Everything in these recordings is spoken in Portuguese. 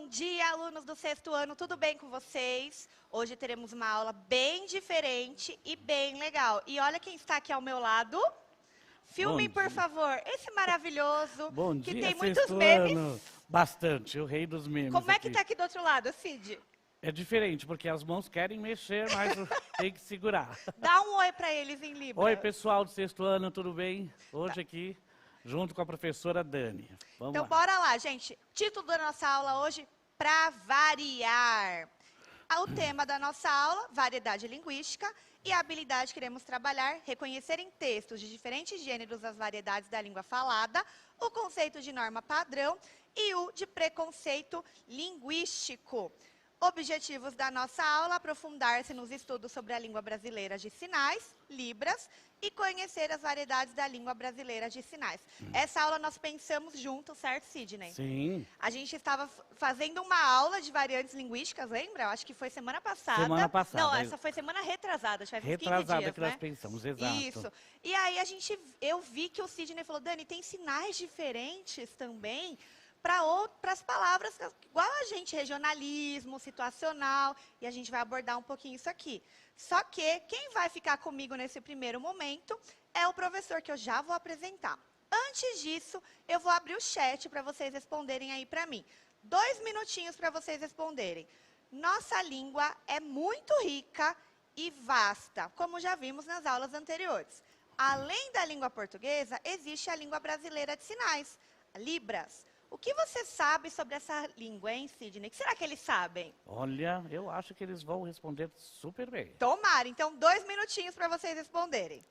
Bom dia, alunos do sexto ano, tudo bem com vocês? Hoje teremos uma aula bem diferente e bem legal. E olha quem está aqui ao meu lado. Filmem, por favor, esse maravilhoso, Bom que dia, tem muitos sexto memes. ano. Bastante, o rei dos memes. Como é que aqui. tá aqui do outro lado, Cid? É diferente, porque as mãos querem mexer, mas tem que segurar. Dá um oi para eles em Libra. Oi, pessoal do sexto ano, tudo bem? Hoje aqui, junto com a professora Dani. Vamos Então, lá. bora lá, gente. Título da nossa aula hoje, pra variar. O tema da nossa aula, variedade linguística e a habilidade que iremos trabalhar, reconhecer em textos de diferentes gêneros as variedades da língua falada, o conceito de norma padrão e o de preconceito linguístico. Objetivos da nossa aula, aprofundar-se nos estudos sobre a língua brasileira de sinais, Libras, e conhecer as variedades da língua brasileira de sinais. Essa aula nós pensamos juntos, certo, Sidney? Sim, A gente estava fazendo uma aula de variantes linguísticas, lembra? Eu acho que foi semana passada. Semana passada. Não, essa foi semana retrasada, faz uns 15 retrasada dias, que né? nós pensamos, exato. Isso. E aí eu vi que o Sidney falou, Dani, tem sinais diferentes também para as palavras, igual a gente, regionalismo, situacional, e a gente vai abordar um pouquinho isso aqui. Só que quem vai ficar comigo nesse primeiro momento é o professor que eu já vou apresentar. Antes disso, eu vou abrir o chat para vocês responderem aí para mim. 2 minutinhos para vocês responderem. Nossa língua é muito rica e vasta, como já vimos nas aulas anteriores. Além da língua portuguesa, existe a língua brasileira de sinais, a Libras. O que você sabe sobre essa língua, hein, Sidney? O que será que eles sabem? Olha, eu acho que eles vão responder super bem. Tomara. Então, 2 minutinhos para vocês responderem.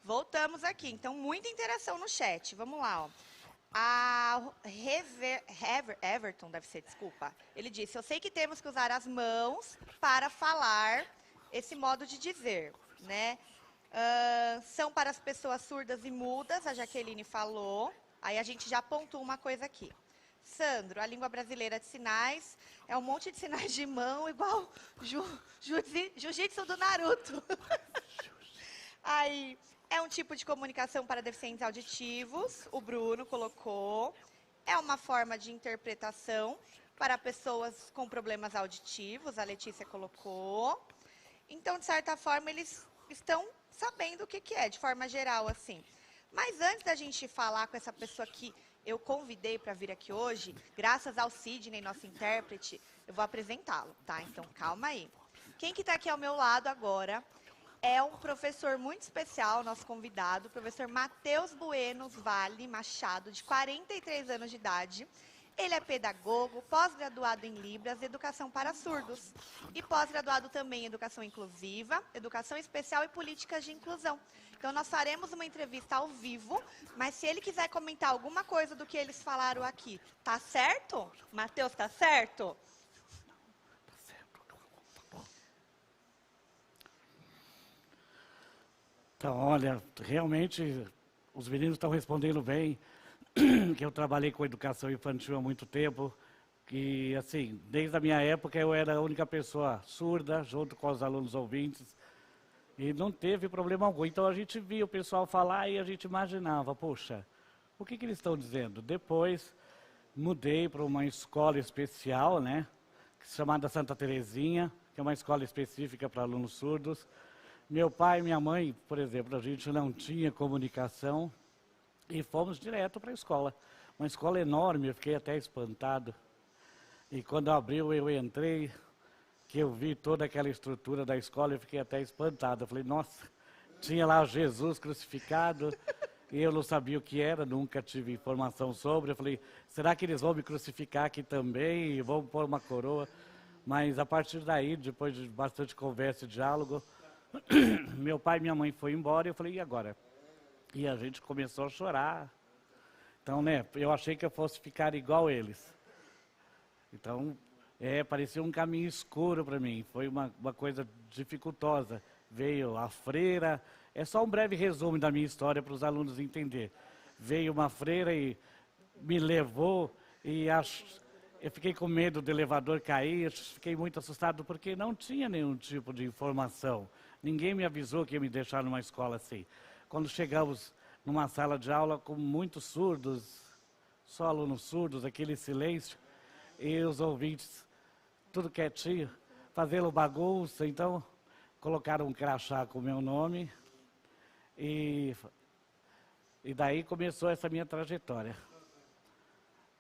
Voltamos aqui. Então, muita interação no chat. Vamos lá, ó. Everton, deve ser, desculpa. Ele disse, eu sei que temos que usar as mãos para falar esse modo de dizer, né? São para as pessoas surdas e mudas, a Jaqueline falou. Aí a gente já pontua uma coisa aqui. Sandro, a língua brasileira de sinais é um monte de sinais de mão, igual jiu-jitsu do Naruto. Aí, é um tipo de comunicação para deficientes auditivos, o Bruno colocou. É uma forma de interpretação para pessoas com problemas auditivos, a Letícia colocou. Então, de certa forma, eles estão sabendo o que é, de forma geral, assim. Mas antes da gente falar com essa pessoa que eu convidei para vir aqui hoje, graças ao Sidney, nosso intérprete, eu vou apresentá-lo, tá? Então, calma aí. Quem que está aqui ao meu lado agora é um professor muito especial, nosso convidado, o professor Matheus Buenos Vale Machado, de 43 anos de idade. Ele é pedagogo, pós-graduado em Libras, Educação para Surdos. E pós-graduado também em Educação Inclusiva, Educação Especial e Políticas de Inclusão. Então, nós faremos uma entrevista ao vivo, mas se ele quiser comentar alguma coisa do que eles falaram aqui, tá certo? Matheus, tá certo? Então, olha, realmente os meninos estão respondendo bem, que eu trabalhei com educação infantil há muito tempo, que, assim, desde a minha época eu era a única pessoa surda, junto com os alunos ouvintes, e não teve problema algum. Então a gente via o pessoal falar e a gente imaginava, poxa, o que eles estão dizendo? Depois mudei para uma escola especial, né, chamada Santa Terezinha, que é uma escola específica para alunos surdos. Meu pai e minha mãe, por exemplo, a gente não tinha comunicação e fomos direto para a escola. Uma escola enorme, eu fiquei até espantado. E quando abriu, eu entrei, que eu vi toda aquela estrutura da escola, eu fiquei até espantado. Eu falei, nossa, tinha lá Jesus crucificado, e eu não sabia o que era, nunca tive informação sobre. Eu falei, será que eles vão me crucificar aqui também, e vão pôr uma coroa? Mas a partir daí, depois de bastante conversa e diálogo, meu pai e minha mãe foram embora, e eu falei, e agora? E a gente começou a chorar. Então, né, eu achei que eu fosse ficar igual eles. Então, parecia um caminho escuro para mim, foi uma coisa dificultosa. Veio a freira, é só um breve resumo da minha história para os alunos entenderem. Veio uma freira e me levou, e eu fiquei com medo do elevador cair, fiquei muito assustado porque não tinha nenhum tipo de informação. Ninguém me avisou que ia me deixar numa escola assim. Quando chegamos numa sala de aula com muitos surdos, só alunos surdos, aquele silêncio, e os ouvintes, tudo quietinho, fazendo bagunça. Então, colocaram um crachá com o meu nome, e daí começou essa minha trajetória.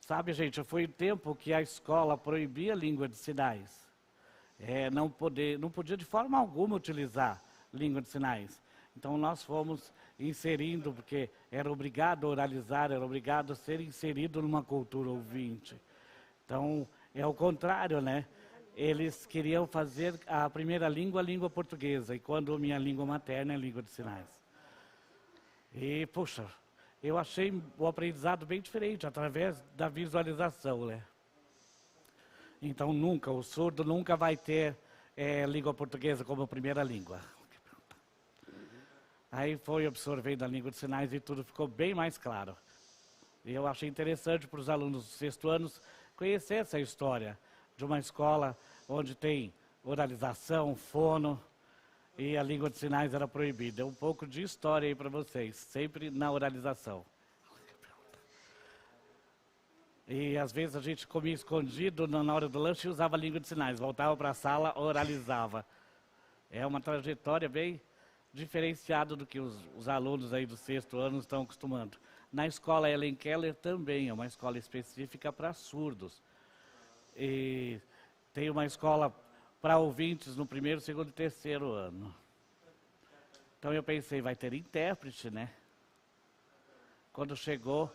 Sabe, gente, foi o tempo que a escola proibia a língua de sinais. Não podia de forma alguma utilizar língua de sinais. Então, nós fomos inserindo, porque era obrigado a oralizar, era obrigado a ser inserido numa cultura ouvinte. Então, é o contrário, né? Eles queriam fazer a primeira língua, a língua portuguesa, e quando minha língua materna é a língua de sinais. E, puxa, eu achei o aprendizado bem diferente, através da visualização, né? Então, o surdo nunca vai ter língua portuguesa como primeira língua. Aí foi absorvendo a língua de sinais e tudo ficou bem mais claro. E eu achei interessante para os alunos do sexto ano conhecer essa história de uma escola onde tem oralização, fono, e a língua de sinais era proibida. É um pouco de história aí para vocês, sempre na oralização. E às vezes a gente comia escondido na hora do lanche e usava a língua de sinais, voltava para a sala, oralizava. É uma trajetória bem diferenciada do que os alunos aí do sexto ano estão acostumando. Na escola Ellen Keller também é uma escola específica para surdos. E tem uma escola para ouvintes no primeiro, segundo e terceiro ano. Então eu pensei, vai ter intérprete, né? Quando chegou,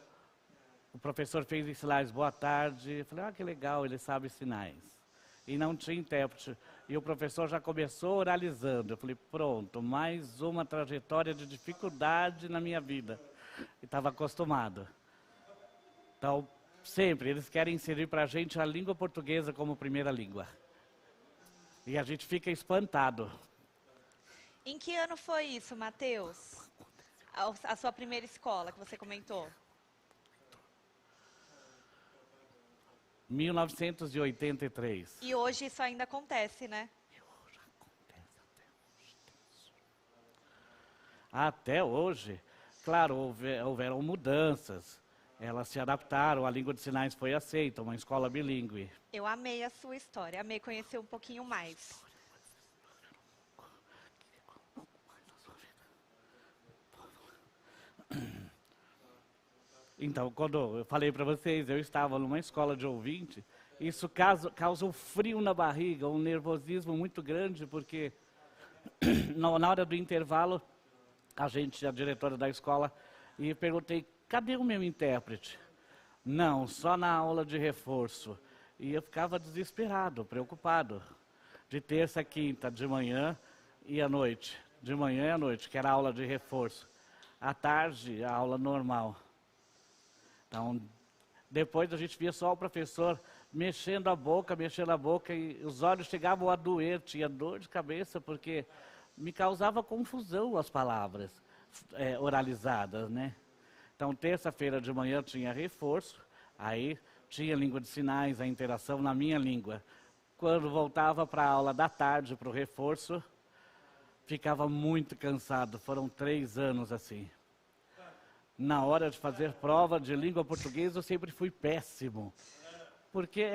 o professor fez em sinais, boa tarde. Eu falei, que legal, ele sabe sinais. E não tinha intérprete. E o professor já começou oralizando. Eu falei, pronto, mais uma trajetória de dificuldade na minha vida. E estava acostumado. Então, sempre, eles querem inserir para a gente a língua portuguesa como primeira língua. E a gente fica espantado. Em que ano foi isso, Matheus? A sua primeira escola que você comentou? 1983. E hoje isso ainda acontece, né? Até hoje, claro, houveram mudanças. Elas se adaptaram, a língua de sinais foi aceita, uma escola bilíngue. Eu amei a sua história, amei conhecer um pouquinho mais. Então, quando eu falei para vocês, eu estava numa escola de ouvinte, isso causa um frio na barriga, um nervosismo muito grande, porque na hora do intervalo, a diretora da escola, e perguntei, cadê o meu intérprete? Não, só na aula de reforço. E eu ficava desesperado, preocupado. De terça a quinta, de manhã e à noite. De manhã e à noite, que era a aula de reforço. À tarde, a aula normal. Então, depois a gente via só o professor mexendo a boca, e os olhos chegavam a doer, tinha dor de cabeça, porque me causava confusão as palavras oralizadas, né? Então, terça-feira de manhã tinha reforço, aí tinha língua de sinais, a interação na minha língua. Quando voltava para a aula da tarde, para o reforço, ficava muito cansado. Foram 3 anos assim. Na hora de fazer prova de língua portuguesa, eu sempre fui péssimo. Porque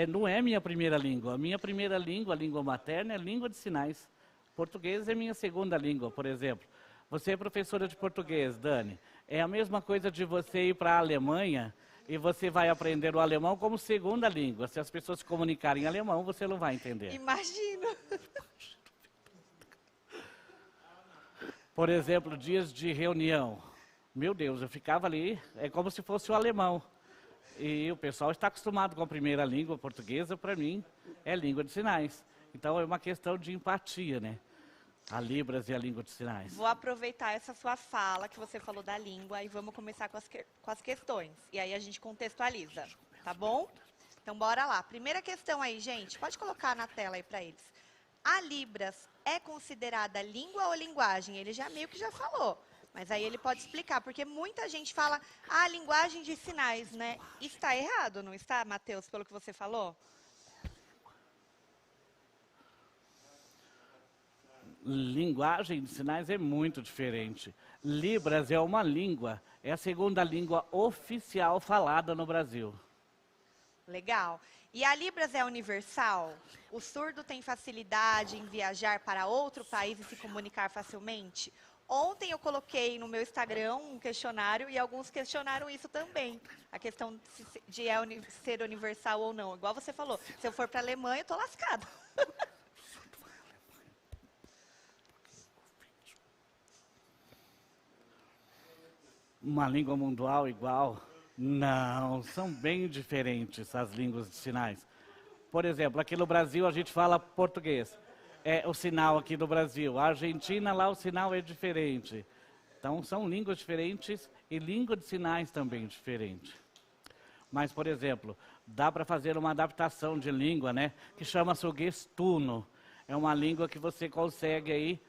não é minha primeira língua. A minha primeira língua, a língua materna, é língua de sinais. Português é minha segunda língua, por exemplo. Você é professora de português, Dani. É a mesma coisa de você ir para a Alemanha e você vai aprender o alemão como segunda língua. Se as pessoas se comunicarem em alemão, você não vai entender. Imagino. Por exemplo, dias de reunião. Meu Deus, eu ficava ali, é como se fosse o alemão. E o pessoal está acostumado com a primeira língua portuguesa, para mim, é língua de sinais. Então, é uma questão de empatia, né? A Libras e a língua de sinais. Vou aproveitar essa sua fala que você falou da língua e vamos começar com as questões. E aí a gente contextualiza, tá bom? Então, bora lá. Primeira questão aí, gente. Pode colocar na tela aí para eles. A Libras é considerada língua ou linguagem? Ele já meio que já falou. Mas aí ele pode explicar, porque muita gente fala, linguagem de sinais, né? Está errado, não está, Matheus, pelo que você falou? Linguagem de sinais é muito diferente. Libras é uma língua, é a segunda língua oficial falada no Brasil. Legal. E a Libras é universal? O surdo tem facilidade em viajar para outro país e se comunicar facilmente? Ontem eu coloquei no meu Instagram um questionário e alguns questionaram isso também. A questão de ser universal ou não. Igual você falou, se eu for para a Alemanha, eu tô lascada. Uma língua mundial igual? Não, são bem diferentes as línguas de sinais. Por exemplo, aqui no Brasil a gente fala português. É o sinal aqui do Brasil. A Argentina, lá o sinal é diferente. Então, são línguas diferentes e língua de sinais também diferente. Mas, por exemplo, dá para fazer uma adaptação de língua, né? Que chama-se o gestuno. É uma língua que você consegue aí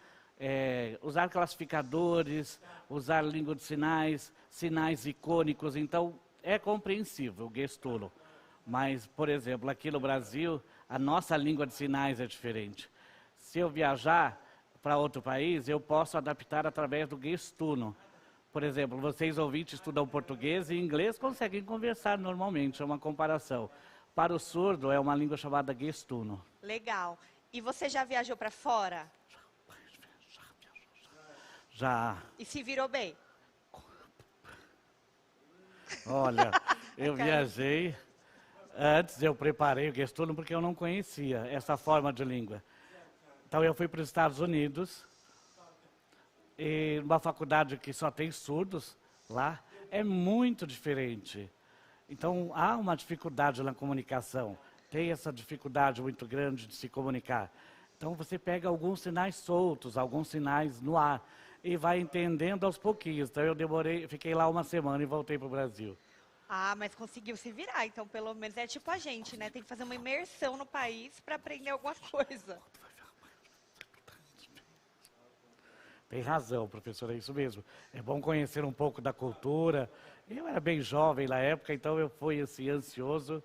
usar classificadores, usar língua de sinais, sinais icônicos. Então, é compreensível o gestuno. Mas, por exemplo, aqui no Brasil, a nossa língua de sinais é diferente. Se eu viajar para outro país, eu posso adaptar através do gestuno. Por exemplo, vocês ouvintes estudam português e inglês conseguem conversar normalmente, é uma comparação. Para o surdo, é uma língua chamada gestuno. Legal. E você já viajou para fora? Já. E se virou bem? Olha, eu viajei, antes eu preparei o gestuno porque eu não conhecia essa forma de língua. Então eu fui para os Estados Unidos, e numa faculdade que só tem surdos, lá é muito diferente. Então há uma dificuldade na comunicação, tem essa dificuldade muito grande de se comunicar. Então você pega alguns sinais soltos, alguns sinais no ar, e vai entendendo aos pouquinhos. Então eu fiquei lá uma semana e voltei para o Brasil. Mas conseguiu se virar, então pelo menos é tipo a gente, né? Tem que fazer uma imersão no país para aprender alguma coisa. Tem razão, professora, é isso mesmo. É bom conhecer um pouco da cultura. Eu era bem jovem na época, então eu fui assim, ansioso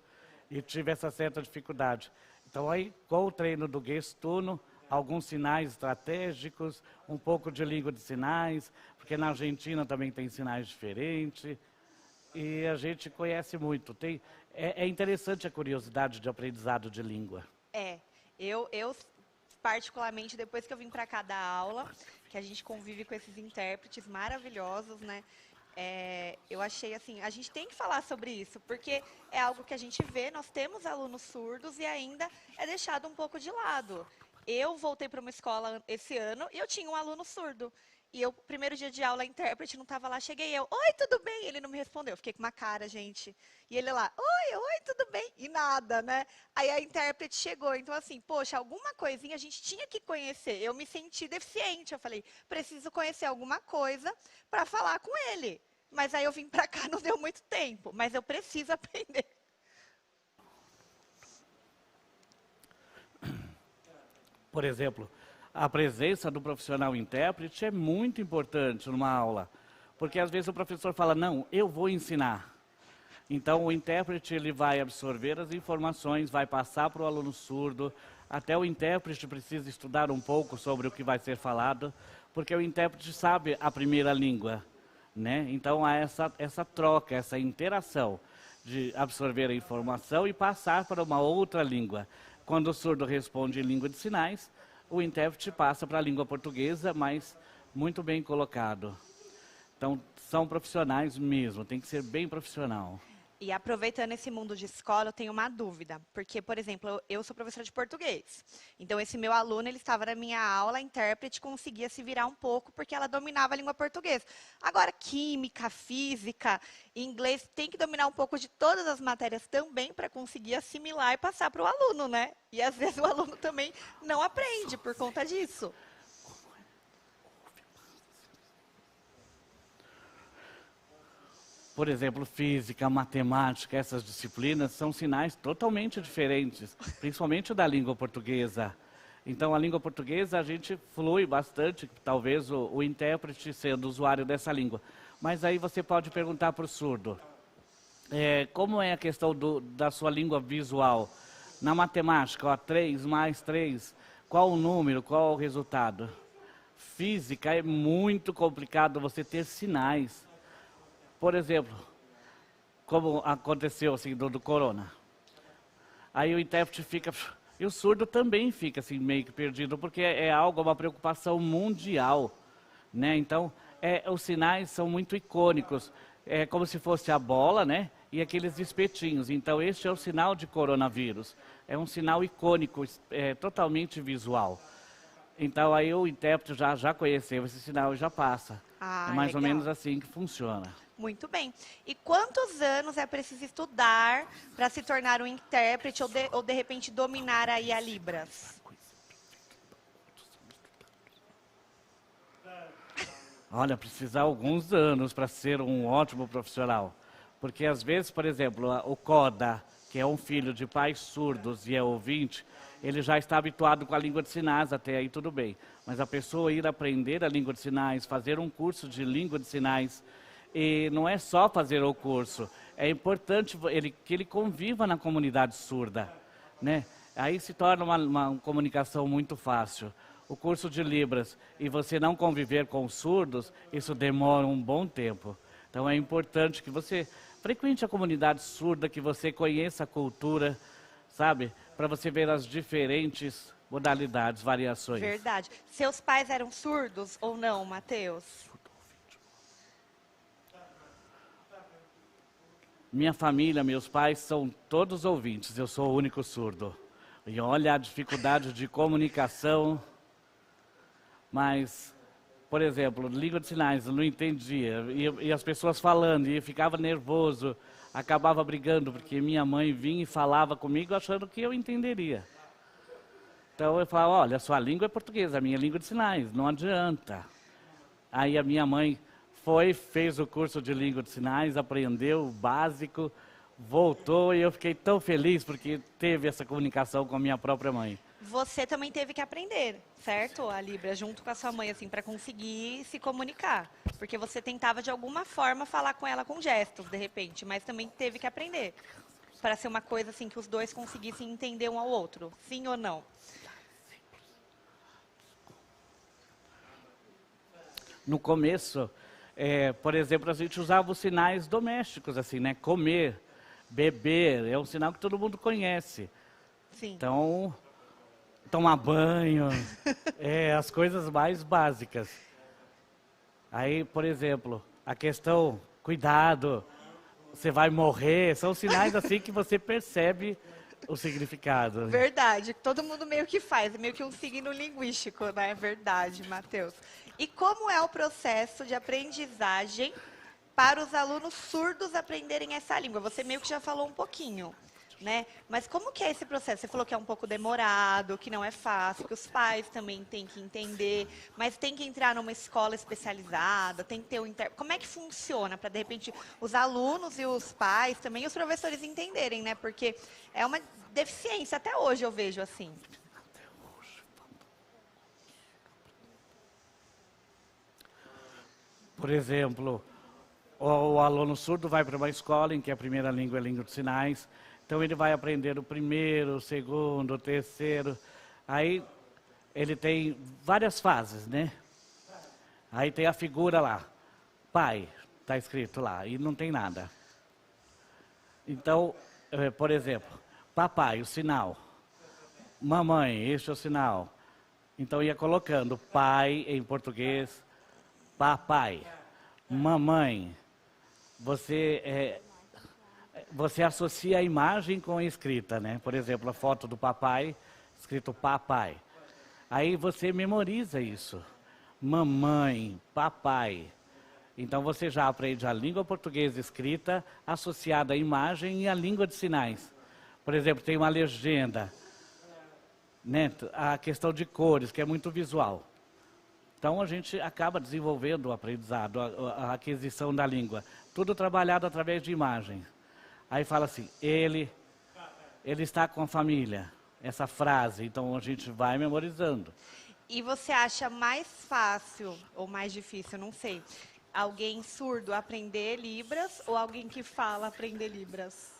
e tive essa certa dificuldade. Então aí, com o treino do gestuno, alguns sinais estratégicos, um pouco de língua de sinais, porque na Argentina também tem sinais diferentes. E a gente conhece muito. É interessante a curiosidade de aprendizado de língua. Eu particularmente, depois que eu vim para cá dar aula, que a gente convive com esses intérpretes maravilhosos, né? Eu achei assim, a gente tem que falar sobre isso, porque é algo que a gente vê, nós temos alunos surdos e ainda é deixado um pouco de lado. Eu voltei para uma escola esse ano e eu tinha um aluno surdo. E eu, primeiro dia de aula, a intérprete não estava lá, cheguei eu, oi, tudo bem? Ele não me respondeu, eu fiquei com uma cara, gente. E ele lá, oi, tudo bem? E nada, né? Aí a intérprete chegou, então assim, poxa, alguma coisinha a gente tinha que conhecer. Eu me senti deficiente, eu falei, preciso conhecer alguma coisa para falar com ele. Mas aí eu vim para cá, não deu muito tempo, mas eu preciso aprender. Por exemplo, a presença do profissional intérprete é muito importante numa aula, porque às vezes o professor fala, não, eu vou ensinar. Então o intérprete ele vai absorver as informações, vai passar para o aluno surdo, até o intérprete precisa estudar um pouco sobre o que vai ser falado, porque o intérprete sabe a primeira língua, né? Então há essa troca, essa interação de absorver a informação e passar para uma outra língua. Quando o surdo responde em língua de sinais, o intérprete passa para a língua portuguesa, mas muito bem colocado. Então, são profissionais mesmo, tem que ser bem profissional. E aproveitando esse mundo de escola, eu tenho uma dúvida. Porque, por exemplo, eu sou professora de português. Então, esse meu aluno, ele estava na minha aula, a intérprete conseguia se virar um pouco, porque ela dominava a língua portuguesa. Agora, química, física, inglês, tem que dominar um pouco de todas as matérias também para conseguir assimilar e passar para o aluno, né? E, às vezes, o aluno também não aprende por conta disso. Por exemplo, física, matemática, essas disciplinas são sinais totalmente diferentes, principalmente da língua portuguesa. Então, a língua portuguesa a gente flui bastante, talvez o intérprete sendo usuário dessa língua. Mas aí você pode perguntar para o surdo, como é a questão da sua língua visual? Na matemática, ó, 3 mais 3, qual o número, qual o resultado? Física é muito complicado você ter sinais. Por exemplo, como aconteceu assim, do corona. Aí o intérprete fica... E o surdo também fica assim, meio que perdido, porque é algo, uma preocupação mundial. Né? Então, os sinais são muito icônicos. É como se fosse a bola, né? E aqueles espetinhos. Então, este é o sinal de coronavírus. É um sinal icônico, totalmente visual. Então, aí o intérprete já conheceu esse sinal e já passa. É mais ou menos assim que funciona. Muito bem. E quantos anos é preciso estudar para se tornar um intérprete ou de repente dominar aí a Libras? Olha, precisa alguns anos para ser um ótimo profissional. Porque às vezes, por exemplo, o Coda, que é um filho de pais surdos e é ouvinte, ele já está habituado com a língua de sinais, até aí tudo bem. Mas a pessoa ir aprender a língua de sinais, fazer um curso de língua de sinais, e não é só fazer o curso, é importante que ele conviva na comunidade surda, né? Aí se torna uma comunicação muito fácil. O curso de Libras e você não conviver com os surdos, isso demora um bom tempo. Então é importante que você frequente a comunidade surda, que você conheça a cultura, sabe? Para você ver as diferentes modalidades, variações. Verdade. Seus pais eram surdos ou não, Matheus? Minha família, meus pais são todos ouvintes, eu sou o único surdo. E olha a dificuldade de comunicação, mas, por exemplo, língua de sinais, eu não entendia. E as pessoas falando, e eu ficava nervoso, acabava brigando, porque minha mãe vinha e falava comigo achando que eu entenderia. Então eu falava, olha, a sua língua é portuguesa, a minha língua de sinais, não adianta. Aí a minha mãe fez o curso de língua de sinais, aprendeu o básico, voltou e eu fiquei tão feliz porque teve essa comunicação com a minha própria mãe. Você também teve que aprender, certo? A Libra, junto com a sua mãe, assim, para conseguir se comunicar. Porque você tentava, de alguma forma, falar com ela com gestos, de repente, mas também teve que aprender. Para ser uma coisa, assim, que os dois conseguissem entender um ao outro. Sim ou não? No começo, por exemplo, a gente usava os sinais domésticos, assim, né? Comer, beber, é um sinal que todo mundo conhece. Sim. Então, tomar banho, as coisas mais básicas. Aí, por exemplo, a questão, cuidado, você vai morrer, são sinais assim que você percebe o significado. Verdade, todo mundo meio que faz, meio que um signo linguístico, né? Verdade, Matheus. E como é o processo de aprendizagem para os alunos surdos aprenderem essa língua? Você meio que já falou um pouquinho, né? Mas como que é esse processo? Você falou que é um pouco demorado, que não é fácil, que os pais também têm que entender, mas tem que entrar numa escola especializada, tem que ter Como é que funciona para, de repente, os alunos e os pais também, e os professores entenderem, né? Porque é uma deficiência, até hoje eu vejo assim. Por exemplo, o aluno surdo vai para uma escola em que a primeira língua é a língua de sinais. Então ele vai aprender o primeiro, o segundo, o terceiro. Aí ele tem várias fases, né? Aí tem a figura lá, pai, está escrito lá, e não tem nada. Então, por exemplo, papai, o sinal. Mamãe, este é o sinal. Então ia colocando pai em português, papai, mamãe. Você associa a imagem com a escrita, né? Por exemplo, a foto do papai, escrito papai. Aí você memoriza isso. Mamãe, papai. Então você já aprende a língua portuguesa escrita associada à imagem e à língua de sinais. Por exemplo, tem uma legenda, né? A questão de cores, que é muito visual. Então a gente acaba desenvolvendo o aprendizado, a aquisição da língua. Tudo trabalhado através de imagens. Aí fala assim, ele está com a família. Essa frase, então a gente vai memorizando. E você acha mais fácil, ou mais difícil, não sei, alguém surdo aprender Libras ou alguém que fala aprender Libras?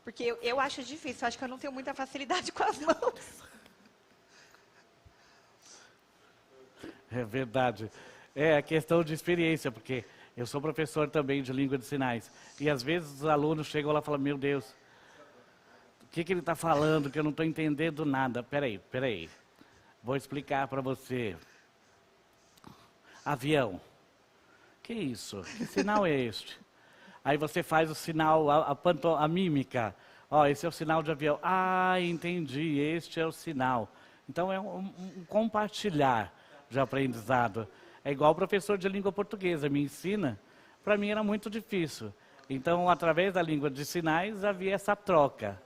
Porque eu acho difícil, eu acho que eu não tenho muita facilidade com as mãos. É verdade. É a questão de experiência, porque eu sou professor também de língua de sinais. E às vezes os alunos chegam lá e falam, meu Deus, o que ele está falando que eu não estou entendendo nada? Peraí. Vou explicar para você. Avião. Que isso? Que sinal é este? Aí você faz o sinal, a mímica. Ó, esse é o sinal de avião. Ah, entendi, este é o sinal. Então é um compartilhar de aprendizado. É igual o professor de língua portuguesa me ensina. Para mim era muito difícil. Então, através da língua de sinais, havia essa troca.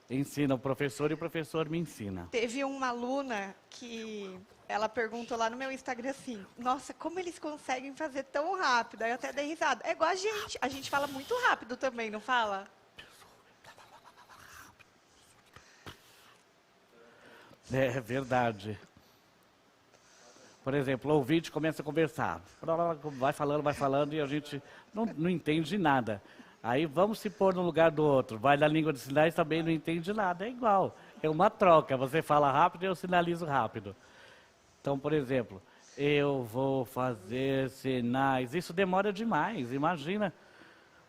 Ensina o professor e o professor me ensina. Teve uma aluna que ela perguntou lá no meu Instagram assim, nossa, como eles conseguem fazer tão rápido? Aí eu até dei risada. É igual a gente fala muito rápido também, não fala? É verdade. Por exemplo, o ouvinte começa a conversar. Vai falando e a gente não entende nada. Aí vamos se pôr no lugar do outro. Vai na língua de sinais, também não entende nada. É igual. É uma troca. Você fala rápido e eu sinalizo rápido. Então, por exemplo, eu vou fazer sinais. Isso demora demais. Imagina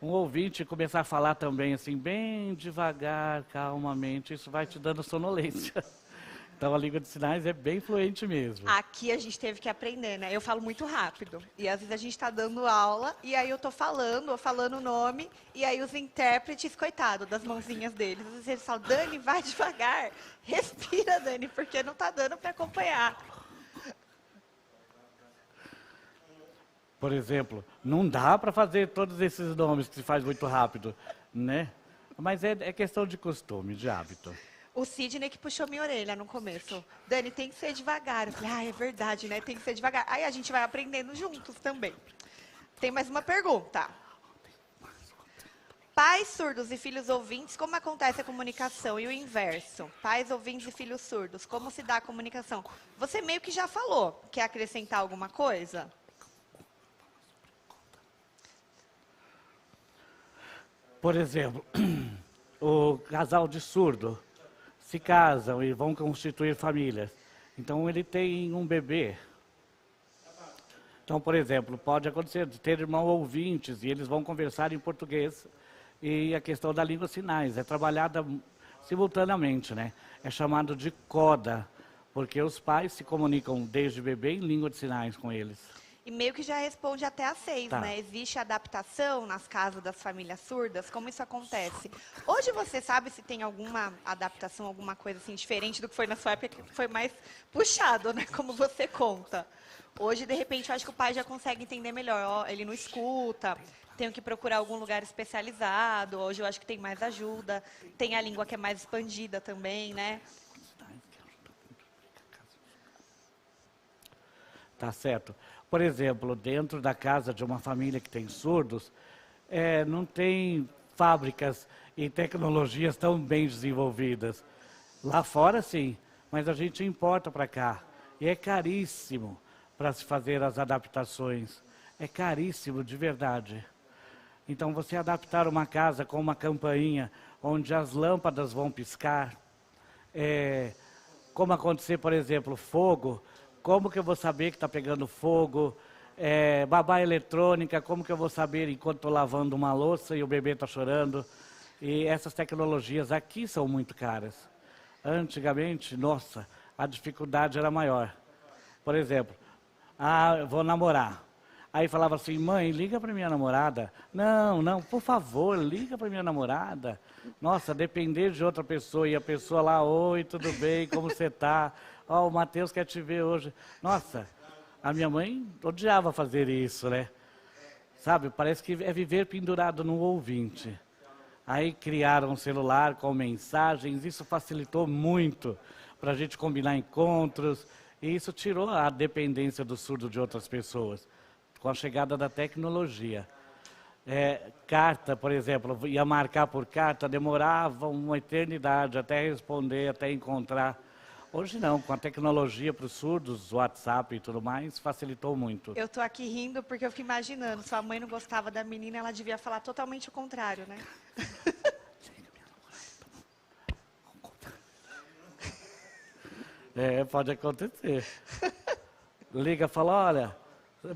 um ouvinte começar a falar também assim, bem devagar, calmamente. Isso vai te dando sonolência. Então, a língua de sinais é bem fluente mesmo. Aqui a gente teve que aprender, né? Eu falo muito rápido. E às vezes a gente está dando aula, e aí eu tô falando o nome, e aí os intérpretes, coitado, das mãozinhas deles. Às vezes eles falam, Dani, vai devagar. Respira, Dani, porque não tá dando para acompanhar. Por exemplo, não dá para fazer todos esses nomes que se faz muito rápido, né? Mas é questão de costume, de hábito. O Sidney que puxou minha orelha no começo. Dani, tem que ser devagar. Eu falei, é verdade, né? Tem que ser devagar. Aí a gente vai aprendendo juntos também. Tem mais uma pergunta. Pais surdos e filhos ouvintes, como acontece a comunicação? E o inverso? Pais ouvintes e filhos surdos, como se dá a comunicação? Você meio que já falou. Quer acrescentar alguma coisa? Por exemplo, o casal de surdo se casam e vão constituir famílias. Então, ele tem um bebê. Então, por exemplo, pode acontecer de ter irmãos ouvintes e eles vão conversar em português. E a questão da língua sinais é trabalhada simultaneamente, né? É chamado de coda, porque os pais se comunicam desde bebê em língua de sinais com eles. E meio que já responde até a 6, Tá. né? Existe adaptação nas casas das famílias surdas? Como isso acontece? Hoje você sabe se tem alguma adaptação, alguma coisa assim diferente do que foi na sua época, que foi mais puxado, né? Como você conta. Hoje, de repente, eu acho que o pai já consegue entender melhor. Ó, ele não escuta, tenho que procurar algum lugar especializado. Hoje eu acho que tem mais ajuda. Tem a língua que é mais expandida também, né? Tá certo. Por exemplo, dentro da casa de uma família que tem surdos, não tem fábricas e tecnologias tão bem desenvolvidas. Lá fora, sim, mas a gente importa para cá. E é caríssimo para se fazer as adaptações. É caríssimo, de verdade. Então, você adaptar uma casa com uma campainha, onde as lâmpadas vão piscar, como acontecer, por exemplo, fogo, como que eu vou saber que está pegando fogo, babá eletrônica, como que eu vou saber enquanto estou lavando uma louça e o bebê está chorando. E essas tecnologias aqui são muito caras. Antigamente, nossa, a dificuldade era maior. Por exemplo, eu vou namorar. Aí falava assim, mãe, liga para minha namorada. Não, não, por favor, liga para minha namorada. Nossa, depender de outra pessoa e a pessoa lá, oi, tudo bem, como você está? Ó, o Matheus quer te ver hoje. Nossa, a minha mãe odiava fazer isso, né? Sabe, parece que é viver pendurado no ouvinte. Aí criaram um celular com mensagens, isso facilitou muito para a gente combinar encontros. E isso tirou a dependência do surdo de outras pessoas, com a chegada da tecnologia. Carta, por exemplo, ia marcar por carta, demorava uma eternidade até responder, até encontrar. Hoje não, com a tecnologia para os surdos, WhatsApp e tudo mais, facilitou muito. Eu tô aqui rindo porque eu fico imaginando, sua mãe não gostava da menina, ela devia falar totalmente o contrário, né? Pode acontecer. Liga, fala, olha,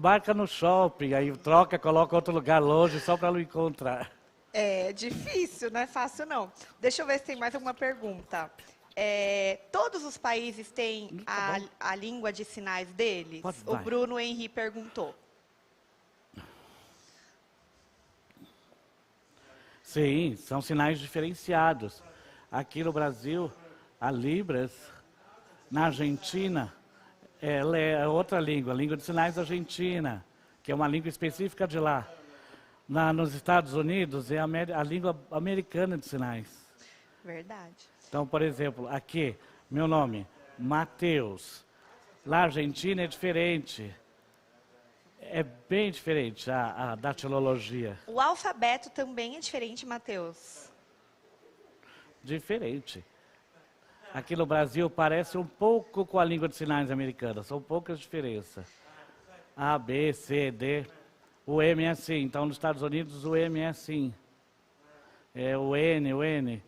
marca no shopping, aí troca, coloca outro lugar longe só para não encontrar. É difícil, não é fácil não. Deixa eu ver se tem mais alguma pergunta. Todos os países têm a língua de sinais deles? O Bruno Henri perguntou. Sim, são sinais diferenciados. Aqui no Brasil, a Libras, na Argentina, ela é outra língua, a língua de sinais argentina, que é uma língua específica de lá. Nos Estados Unidos, é a língua americana de sinais. Verdade. Então, por exemplo, aqui, meu nome, Matheus. Lá na Argentina é diferente. É bem diferente a datilologia. O alfabeto também é diferente, Matheus? Diferente. Aqui no Brasil parece um pouco com a língua de sinais americana, são poucas diferenças. A, B, C, D. O M é assim, então nos Estados Unidos o M é assim. O N.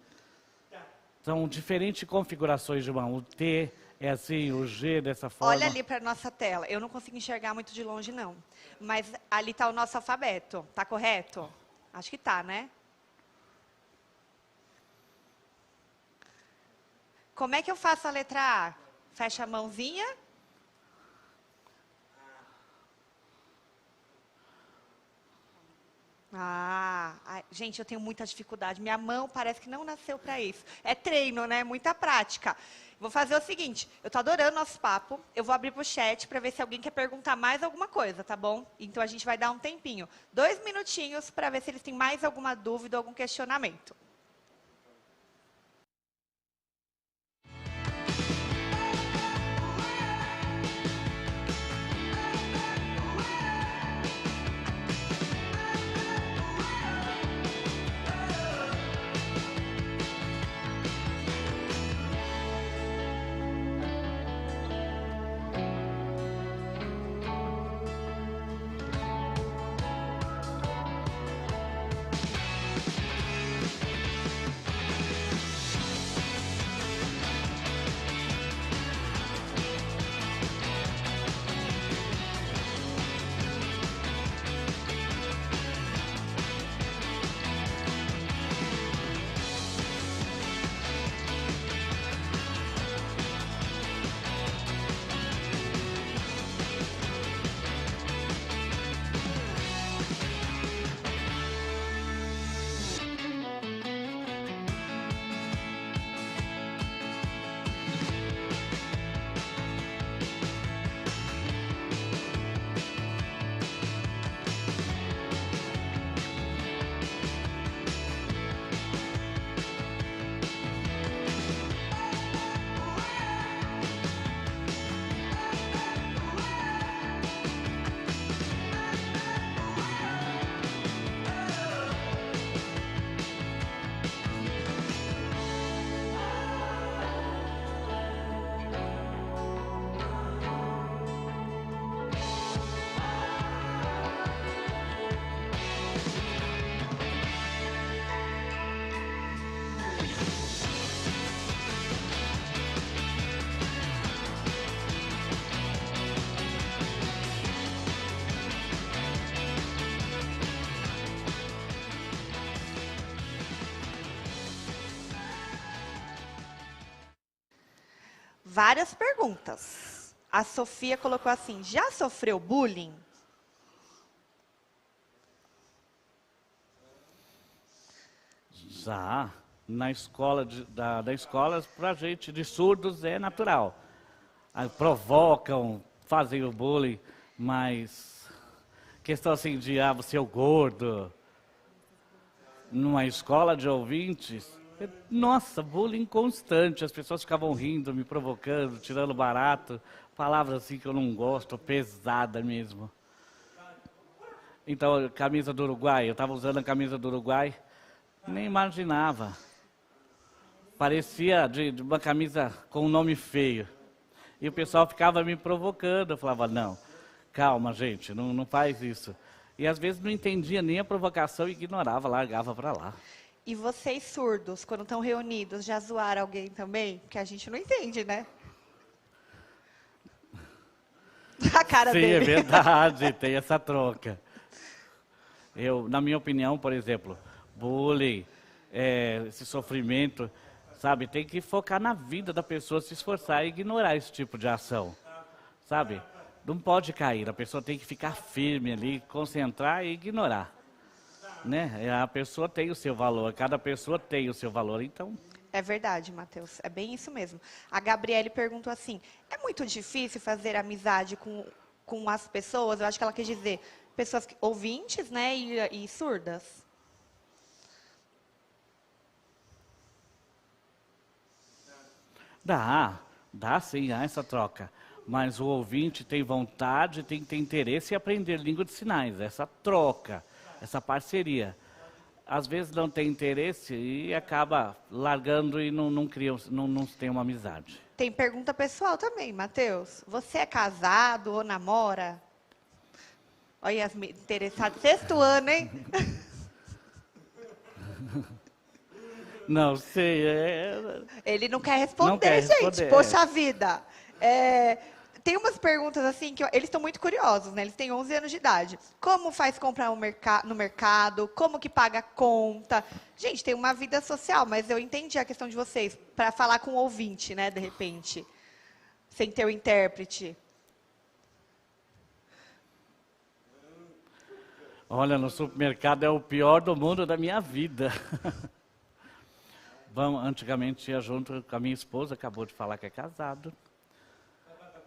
São diferentes configurações de mão. O T é assim, o G dessa forma. Olha ali para a nossa tela. Eu não consigo enxergar muito de longe, não. Mas ali está o nosso alfabeto. Tá correto? Acho que tá, né? Como é que eu faço a letra A? Fecha a mãozinha. Gente, eu tenho muita dificuldade. Minha mão parece que não nasceu para isso. É treino, né? Muita prática. Vou fazer o seguinte, eu tô adorando nosso papo. Eu vou abrir pro chat para ver se alguém quer perguntar mais alguma coisa, tá bom? Então a gente vai dar um tempinho. 2 minutinhos para ver se eles têm mais alguma dúvida ou algum questionamento. várias perguntas. A Sofia colocou assim, já sofreu bullying? Já. Na escola, da escola, pra gente de surdos é natural. Aí provocam, fazem o bullying, mas questão assim de, você é o gordo. Numa escola de ouvintes, nossa, bullying constante. As pessoas ficavam rindo, me provocando, tirando barato. Palavras assim que eu não gosto, pesada mesmo. Então, camisa do Uruguai, eu estava usando a camisa do Uruguai, nem imaginava. Parecia de uma camisa com um nome feio. E o pessoal ficava me provocando. Eu falava, não, calma, gente, não faz isso. E às vezes não entendia nem a provocação e ignorava, largava para lá. E vocês surdos, quando estão reunidos, já zoaram alguém também? Porque a gente não entende, né? A cara Sim, dele. é verdade, tem essa troca. Na minha opinião, por exemplo, bullying, esse sofrimento, sabe, tem que focar na vida da pessoa, se esforçar e ignorar esse tipo de ação, sabe? Não pode cair, a pessoa tem que ficar firme ali, concentrar e ignorar, né? A pessoa tem o seu valor, cada pessoa tem o seu valor, então... É verdade, Matheus, é bem isso mesmo. A Gabriele perguntou assim, é muito difícil fazer amizade com as pessoas? Eu acho que ela quer dizer, pessoas ouvintes, né, e surdas. Dá sim, há essa troca. Mas o ouvinte tem vontade, tem que ter interesse em aprender língua de sinais. Essa troca, essa parceria. Às vezes não tem interesse e acaba largando e não tem uma amizade. Tem pergunta pessoal também, Matheus. Você é casado ou namora? Olha as interessadas. Sexto ano, hein? Não sei. Ele não quer responder, Não quer gente. responder, Poxa vida. Tem umas perguntas assim que eles estão muito curiosos, né? Eles têm 11 anos de idade. Como faz comprar no mercado? Como que paga a conta? Gente, tem uma vida social, mas eu entendi a questão de vocês para falar com o ouvinte, né? De repente, sem ter o intérprete. Olha, no supermercado é o pior do mundo da minha vida. Antigamente ia junto com a minha esposa, acabou de falar que é casado.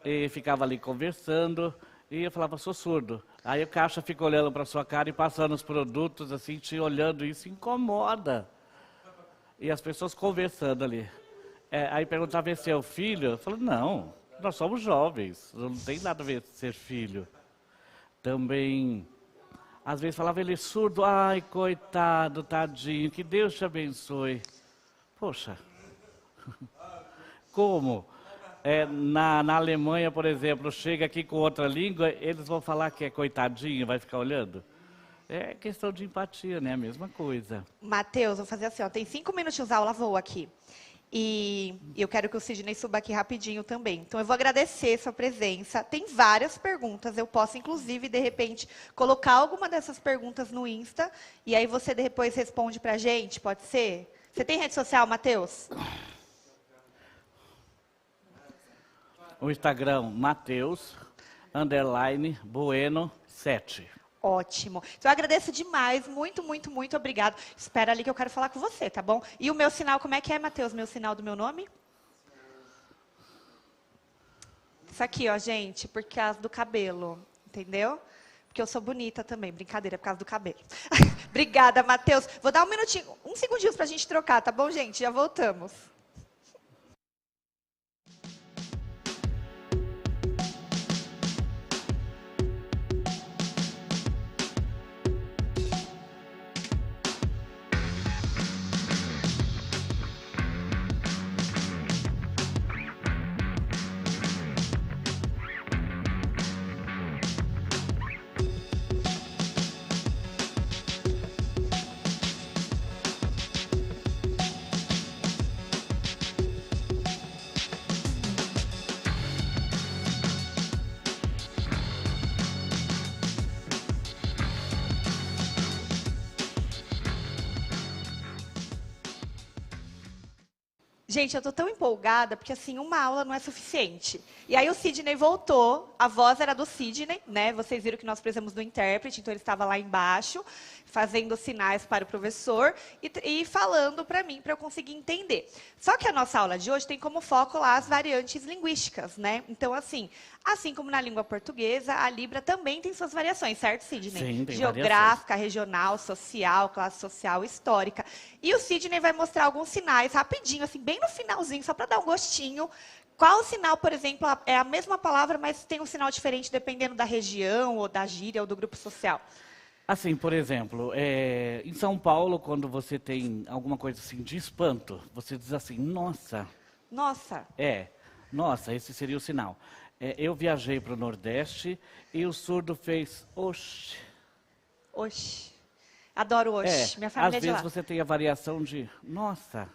E ficava ali conversando, e eu falava, sou surdo. Aí o caixa fica olhando para sua cara e passando os produtos, assim, te olhando, isso incomoda. E as pessoas conversando ali. Aí perguntava, esse é o filho? Eu falei, não, nós somos jovens, não tem nada a ver com ser filho. Também, às vezes falava, ele é surdo, ai, coitado, tadinho, que Deus te abençoe. Poxa, como? Na Alemanha, por exemplo, chega aqui com outra língua, eles vão falar que é coitadinho, vai ficar olhando? É questão de empatia, né? A mesma coisa. Matheus, vou fazer assim, ó, tem 5 minutinhos, a aula voa aqui. E eu quero que o Sidney suba aqui rapidinho também. Então, eu vou agradecer sua presença. Tem várias perguntas, eu posso, inclusive, de repente, colocar alguma dessas perguntas no Insta, e aí você depois responde pra gente, pode ser? Você tem rede social, Matheus? O Instagram, Matheus, _Bueno 7. Ótimo. Então, eu agradeço demais. Muito, muito, muito obrigado. Espera ali que eu quero falar com você, tá bom? E o meu sinal, como é que é, Matheus? Meu sinal do meu nome? Isso aqui, ó, gente, por causa do cabelo. Entendeu? Porque eu sou bonita também. Brincadeira, por causa do cabelo. Obrigada, Matheus. Vou dar um minutinho, uns segundinhos pra gente trocar, tá bom, gente? Já voltamos. Gente, eu tô tão empolgada, porque assim, uma aula não é suficiente. E aí o Sidney voltou, a voz era do Sidney, né? Vocês viram que nós precisamos do intérprete, então ele estava lá embaixo, fazendo sinais para o professor e falando para mim, para eu conseguir entender. Só que a nossa aula de hoje tem como foco lá as variantes linguísticas, né? Então, assim como na língua portuguesa, a Libra também tem suas variações, certo, Sidney? Sim, tem geográfica, regional, social, classe social, histórica. E o Sidney vai mostrar alguns sinais rapidinho, assim, bem no finalzinho, só para dar um gostinho. Qual sinal, por exemplo, é a mesma palavra, mas tem um sinal diferente dependendo da região, ou da gíria, ou do grupo social? Assim, por exemplo, em São Paulo, quando você tem alguma coisa assim de espanto, você diz assim, nossa. Nossa. Nossa, esse seria o sinal. Eu viajei para o Nordeste e o surdo fez oxi. Oxi. Adoro oxi. Minha família é de lá. Às vezes você tem a variação de nossa.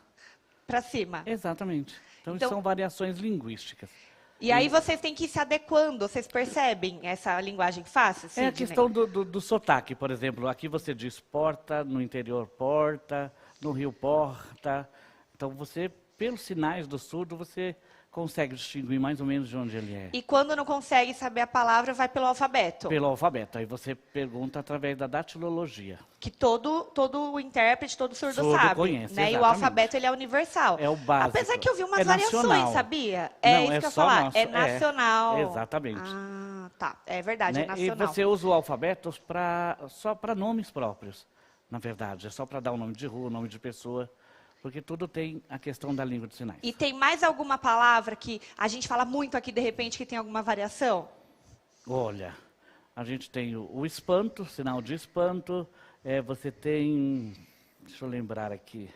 Para cima. Exatamente. Então, são variações linguísticas. E aí vocês têm que ir se adequando, vocês percebem essa linguagem fácil? É a questão do sotaque, por exemplo. Aqui você diz porta, no interior porta, no Rio porta. Então você, pelos sinais do surdo, você consegue distinguir mais ou menos de onde ele é. E quando não consegue saber a palavra, vai pelo alfabeto? Pelo alfabeto. Aí você pergunta através da datilologia. Que todo o intérprete, todo surdo sabe. Conhece, né? E o alfabeto ele é universal. É o básico. Apesar que eu vi umas variações, nacional. Sabia? Não, isso que eu ia falar. nosso, é nacional. Exatamente. Ah, tá. É verdade, né? é nacional. E você usa o alfabeto só para nomes próprios, na verdade. É só para dar o nome de rua, o nome de pessoa. Porque tudo tem a questão da língua de sinais. E tem mais alguma palavra que a gente fala muito aqui, de repente, que tem alguma variação? Olha, a gente tem o espanto, sinal de espanto. Você tem, deixa eu lembrar aqui.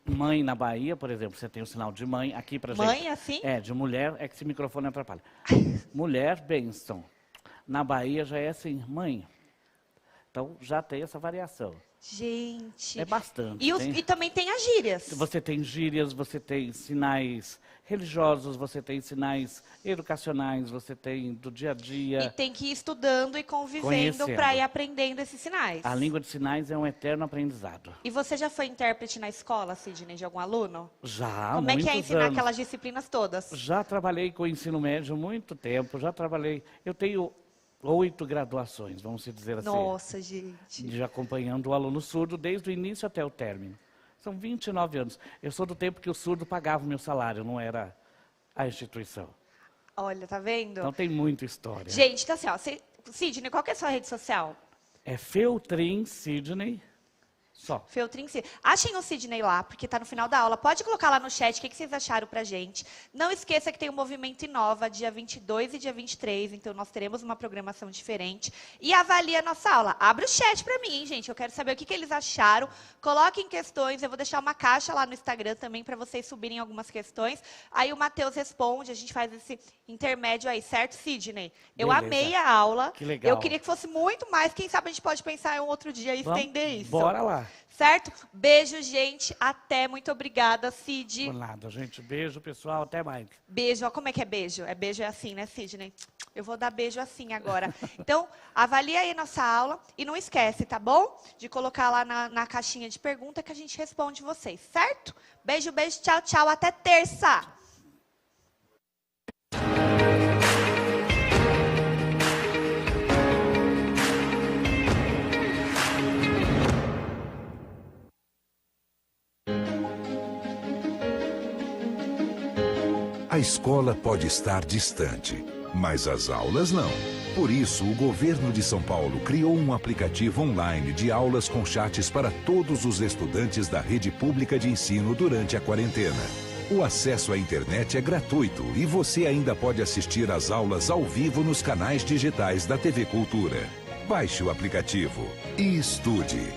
Mãe na Bahia, por exemplo, você tem o sinal de mãe. Aqui pra gente. Mãe, assim? De mulher, é que esse microfone atrapalha. Mulher, bênção. Na Bahia já é assim, mãe. Então já tem essa variação. Gente. É bastante. E também tem as gírias. Você tem gírias, você tem sinais religiosos, você tem sinais educacionais, você tem do dia a dia. E tem que ir estudando e convivendo para ir aprendendo esses sinais. A língua de sinais é um eterno aprendizado. E você já foi intérprete na escola, Sidney, de algum aluno? Já, Como é que é ensinar anos. aquelas disciplinas todas? Já trabalhei com o ensino médio há muito tempo, eu tenho 8 graduações, vamos dizer assim. Nossa, gente. Já acompanhando o aluno surdo desde o início até o término. São 29 anos. Eu sou do tempo que o surdo pagava o meu salário, não era a instituição. Olha, tá vendo? Então tem muita história. Gente, então assim, ó, Sidney, qual que é a sua rede social? É Feltrin Sidney. Só. Feltrin Sidney. Achem o Sidney lá, porque está no final da aula. Pode colocar lá no chat o que vocês acharam pra gente. Não esqueça que tem o Movimento Inova, dia 22 e dia 23. Então, nós teremos uma programação diferente. E avalie a nossa aula. Abre o chat pra mim, hein, gente. Eu quero saber o que eles acharam. Coloquem questões. Eu vou deixar uma caixa lá no Instagram também para vocês subirem algumas questões. Aí o Matheus responde. A gente faz esse intermédio aí, certo, Sidney? Eu amei a aula. Que legal. Eu queria que fosse muito mais. Quem sabe a gente pode pensar em um outro dia e estender isso. Bora lá. Certo? Beijo, gente. Até. Muito obrigada, Cid. Por nada, gente. Beijo, pessoal. Até mais. Beijo. Ó, como é que é beijo? Beijo é assim, né, Sidney? Eu vou dar beijo assim agora. Então, avalia aí nossa aula. E não esquece, tá bom? De colocar lá na caixinha de pergunta que a gente responde vocês, certo? Beijo, beijo. Tchau, tchau. Até terça. A escola pode estar distante, mas as aulas não. Por isso, o governo de São Paulo criou um aplicativo online de aulas com chats para todos os estudantes da rede pública de ensino durante a quarentena. O acesso à internet é gratuito e você ainda pode assistir às aulas ao vivo nos canais digitais da TV Cultura. Baixe o aplicativo e estude.